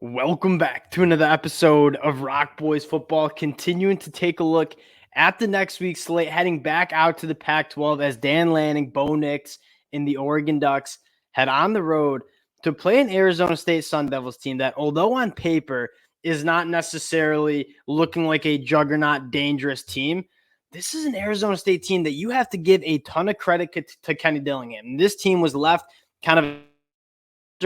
Welcome back to another episode of Rock Boys Football, continuing to take a look at the next week's slate, heading back out to the Pac-12 as Dan Lanning, Bo Nix, and the Oregon Ducks head on the road to play an Arizona State Sun Devils team that, although on paper is not necessarily looking like a juggernaut, dangerous team, this is an Arizona State team that you have to give a ton of credit to Kenny Dillingham. This team was left kind of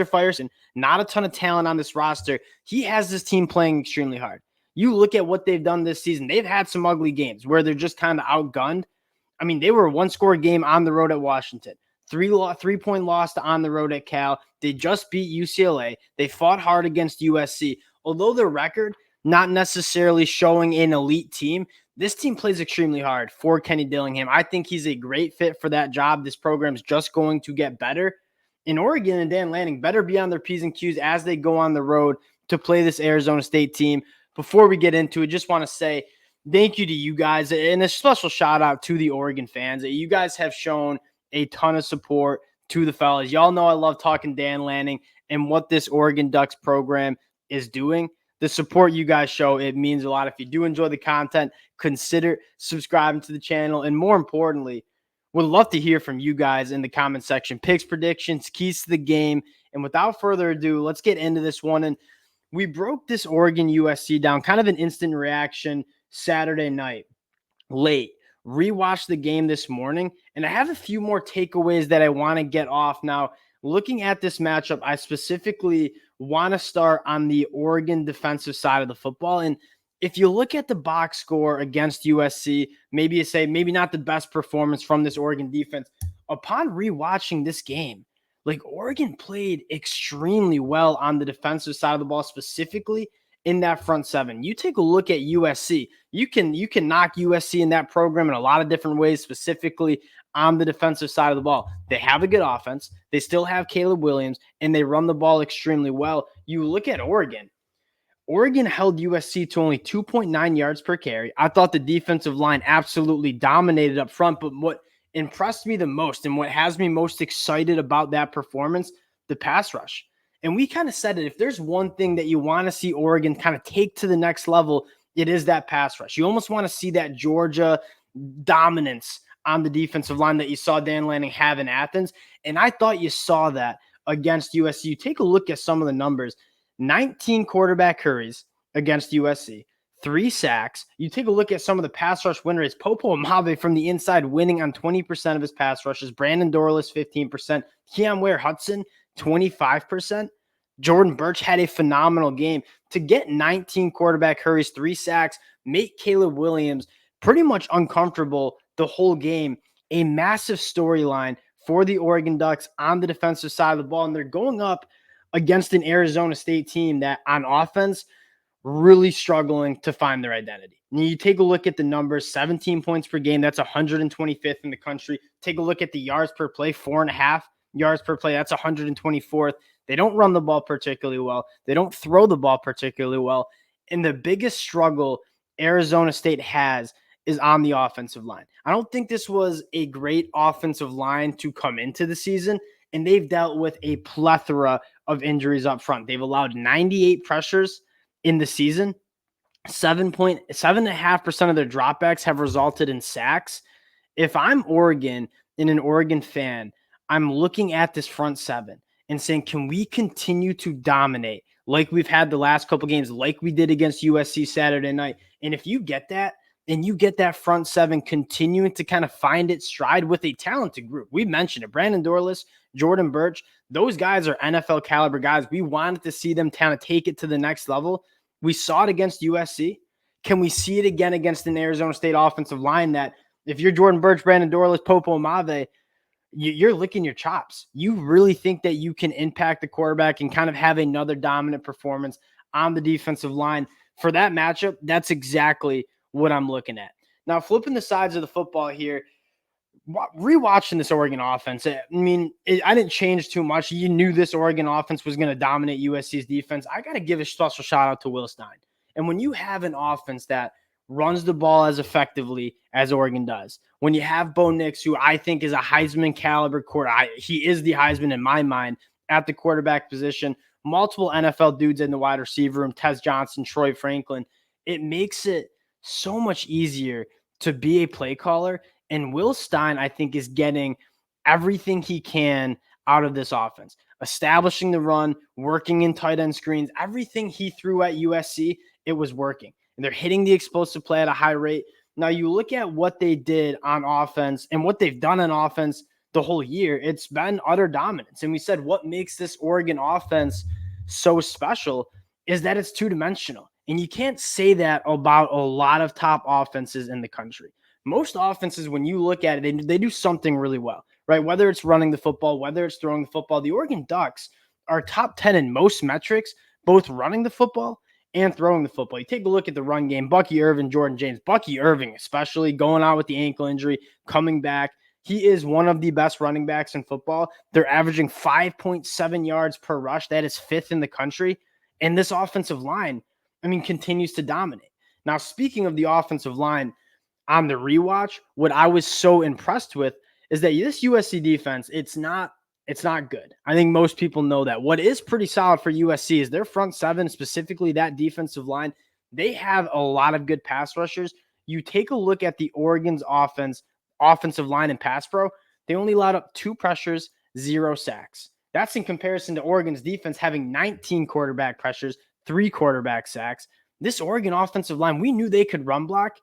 fires and not a ton of talent on this roster. He has this team playing extremely hard. You look at what they've done this season. They've had some ugly games where they're just kind of outgunned. I mean, they were a one-score game on the road at Washington. Three-point loss on the road at Cal. They just beat UCLA. They fought hard against USC. Although their record not necessarily showing an elite team, this team plays extremely hard for Kenny Dillingham. I think he's a great fit for that job. This program's just going to get better. In Oregon and Dan Lanning better be on their P's and Q's as they go on the road to play this Arizona State team. Before we get into it, just want to say thank you to you guys and a special shout out to the Oregon fans. You guys have shown a ton of support to the fellas. Y'all know I love talking Dan Lanning and what this Oregon Ducks program is doing. The support you guys show, it means a lot. If you do enjoy the content, consider subscribing to the channel. And more importantly, would love to hear from you guys in the comment section. Picks, predictions, keys to the game. And without further ado, let's get into this one. And we broke this Oregon USC down, kind of an instant reaction Saturday night, late. Rewatched the game this morning, and I have a few more takeaways that I want to get off. Now, looking at this matchup, I specifically want to start on the Oregon defensive side of the football. And if you look at the box score against USC, maybe you say maybe not the best performance from this Oregon defense. Upon rewatching this game, like Oregon played extremely well on the defensive side of the ball, specifically in that front seven. You take a look at USC. You can knock USC in that program in a lot of different ways, specifically on the defensive side of the ball. They have a good offense. They still have Caleb Williams, and they run the ball extremely well. You look at Oregon. Oregon held USC to only 2.9 yards per carry. I thought the defensive line absolutely dominated up front, but what impressed me the most and what has me most excited about that performance, the pass rush. And we kind of said it, if there's one thing that you want to see Oregon kind of take to the next level, it is that pass rush. You almost want to see that Georgia dominance on the defensive line that you saw Dan Lanning have in Athens. And I thought you saw that against USC. You take a look at some of the numbers. 19 quarterback hurries against USC, 3 sacks. You take a look at some of the pass rush win rates. Popo Amave from the inside winning on 20% of his pass rushes. Brandon Dorlus, 15%. Keon Ware-Hudson, 25%. Jordan Burch had a phenomenal game. To get 19 quarterback hurries, 3 sacks, make Caleb Williams pretty much uncomfortable the whole game. A massive storyline for the Oregon Ducks on the defensive side of the ball, and they're going up against an Arizona State team that on offense really struggling to find their identity. And you take a look at the numbers, 17 points per game. That's 125th in the country. Take a look at the yards per play, 4.5 yards per play. That's 124th. They don't run the ball particularly well. They don't throw the ball particularly well. And the biggest struggle Arizona State has is on the offensive line. I don't think this was a great offensive line to come into the season, and they've dealt with a plethora of injuries up front. They've allowed 98 pressures in the season. 7.5% of their dropbacks have resulted in sacks. If I'm Oregon and an Oregon fan, I'm looking at this front seven and saying, can we continue to dominate like we've had the last couple games, like we did against USC Saturday night? And if you get that, and you get that front seven continuing to kind of find its stride with a talented group. We mentioned it. Brandon Dorlus, Jordan Burch, those guys are NFL caliber guys. We wanted to see them kind of take it to the next level. We saw it against USC. Can we see it again against an Arizona State offensive line that if you're Jordan Burch, Brandon Dorlus, Popo Amave, you're licking your chops? You really think that you can impact the quarterback and kind of have another dominant performance on the defensive line? For that matchup, that's exactly what I'm looking at. Now, flipping the sides of the football here, rewatching this Oregon offense, I mean, I didn't change too much. You knew this Oregon offense was going to dominate USC's defense. I got to give a special shout out to Will Stein. And when you have an offense that runs the ball as effectively as Oregon does, when you have Bo Nix, who I think is a Heisman caliber quarterback, he is the Heisman in my mind at the quarterback position. multiple NFL dudes in the wide receiver room, Tez Johnson, Troy Franklin. It makes it so much easier to be a play caller. And Will Stein, I think, is getting everything he can out of this offense, establishing the run, working in tight end screens, everything he threw at USC, it was working. And they're hitting the explosive play at a high rate. Now you look at what they did on offense and what they've done on offense the whole year, it's been utter dominance. And we said what makes this Oregon offense so special is that it's two-dimensional. And you can't say that about a lot of top offenses in the country. Most offenses, when you look at it, they do something really well, right? Whether it's running the football, whether it's throwing the football, the Oregon Ducks are top 10 in most metrics, both running the football and throwing the football. You take a look at the run game, Bucky Irvin, Jordan James, Bucky Irving, especially going out with the ankle injury, coming back. He is one of the best running backs in football. They're averaging 5.7 yards per rush. That is fifth in the country. And this offensive line, continues to dominate. Now, speaking of the offensive line, on the rewatch, what I was so impressed with is that this USC defense, it's not good. I think most people know that. What is pretty solid for USC is their front seven, specifically that defensive line. They have a lot of good pass rushers. You take a look at the Oregon's offensive line and pass pro, they only allowed up 2 pressures, 0 sacks. That's in comparison to Oregon's defense having 19 quarterback pressures, 3 quarterback sacks. This Oregon offensive line, we knew they could run block.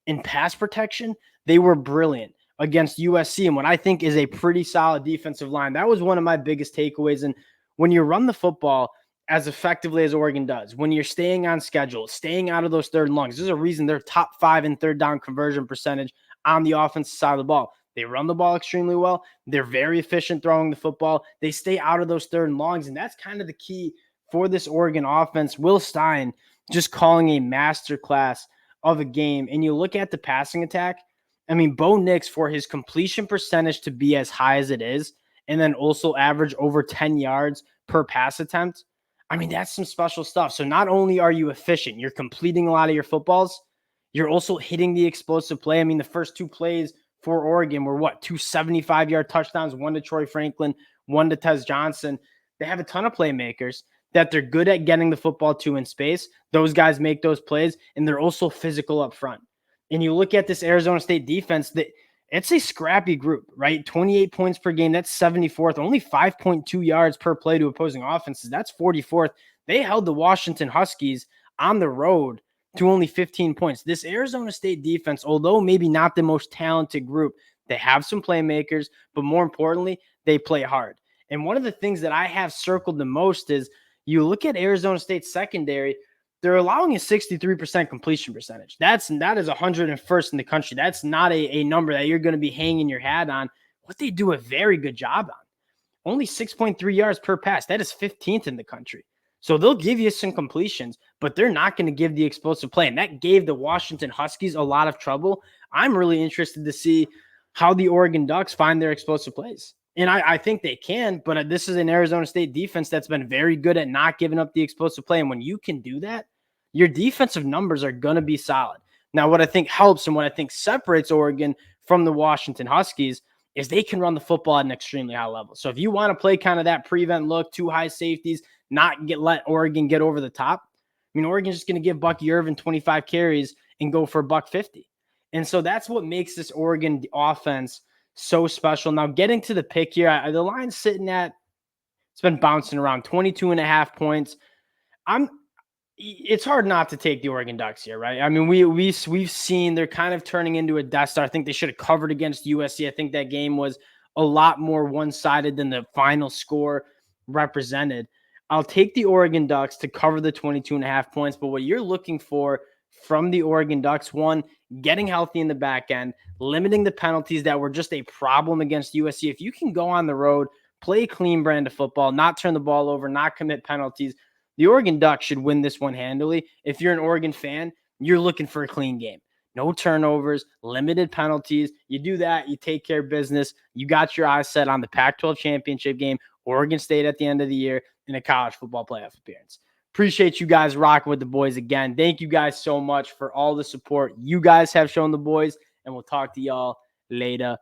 In pass protection, they were brilliant against USC and what I think is a pretty solid defensive line. That was one of my biggest takeaways. And when you run the football as effectively as Oregon does, when you're staying on schedule, staying out of those third and longs, there's a reason they're top 5 in third down conversion percentage on the offensive side of the ball. They run the ball extremely well. They're very efficient throwing the football. They stay out of those third and longs, and that's kind of the key for this Oregon offense. Will Stein just calling a masterclass of a game. And you look at the passing attack, Bo Nix, for his completion percentage to be as high as it is, and then also average over 10 yards per pass attempt, that's some special stuff. So not only are you efficient, you're completing a lot of your footballs, you're also hitting the explosive play. The first 2 plays for Oregon were 2 75-yard touchdowns, 1 to Troy Franklin, 1 to Tez Johnson. They have a ton of playmakers that they're good at getting the football to in space. Those guys make those plays, and they're also physical up front. And you look at this Arizona State defense, that it's a scrappy group, right? 28 points per game, that's 74th. Only 5.2 yards per play to opposing offenses, that's 44th. They held the Washington Huskies on the road to only 15 points. This Arizona State defense, although maybe not the most talented group, they have some playmakers, but more importantly, they play hard. And one of the things that I have circled the most is you look at Arizona State's secondary, they're allowing a 63% completion percentage. That is 101st in the country. That's not a number that you're going to be hanging your hat on. What they do a very good job on. Only 6.3 yards per pass. That is 15th in the country. So they'll give you some completions, but they're not going to give the explosive play. And that gave the Washington Huskies a lot of trouble. I'm really interested to see how the Oregon Ducks find their explosive plays. And I think they can, but this is an Arizona State defense that's been very good at not giving up the explosive play. And when you can do that, your defensive numbers are going to be solid. Now, what I think helps and what I think separates Oregon from the Washington Huskies is they can run the football at an extremely high level. So if you want to play kind of that prevent look, 2 high safeties, not let Oregon get over the top, Oregon's just going to give Bucky Irvin 25 carries and go for $150. And so that's what makes this Oregon offense so special. Now, getting to the pick here, the line's sitting at, it's been bouncing around 22.5 points. It's hard not to take the Oregon Ducks here, right? We've seen they're kind of turning into a Death Star. I think they should have covered against USC. I think that game was a lot more one-sided than the final score represented. I'll take the Oregon Ducks to cover the 22.5 points, but what you're looking for from the Oregon Ducks, one, getting healthy in the back end, limiting the penalties that were just a problem against USC. If you can go on the road, play a clean brand of football, not turn the ball over, not commit penalties, the Oregon Ducks should win this one handily. If you're an Oregon fan, you're looking for a clean game. No turnovers, limited penalties. You do that, you take care of business. You got your eyes set on the Pac-12 championship game, Oregon State at the end of the year, and a college football playoff appearance. Appreciate you guys rocking with the boys again. Thank you guys so much for all the support you guys have shown the boys, and we'll talk to y'all later.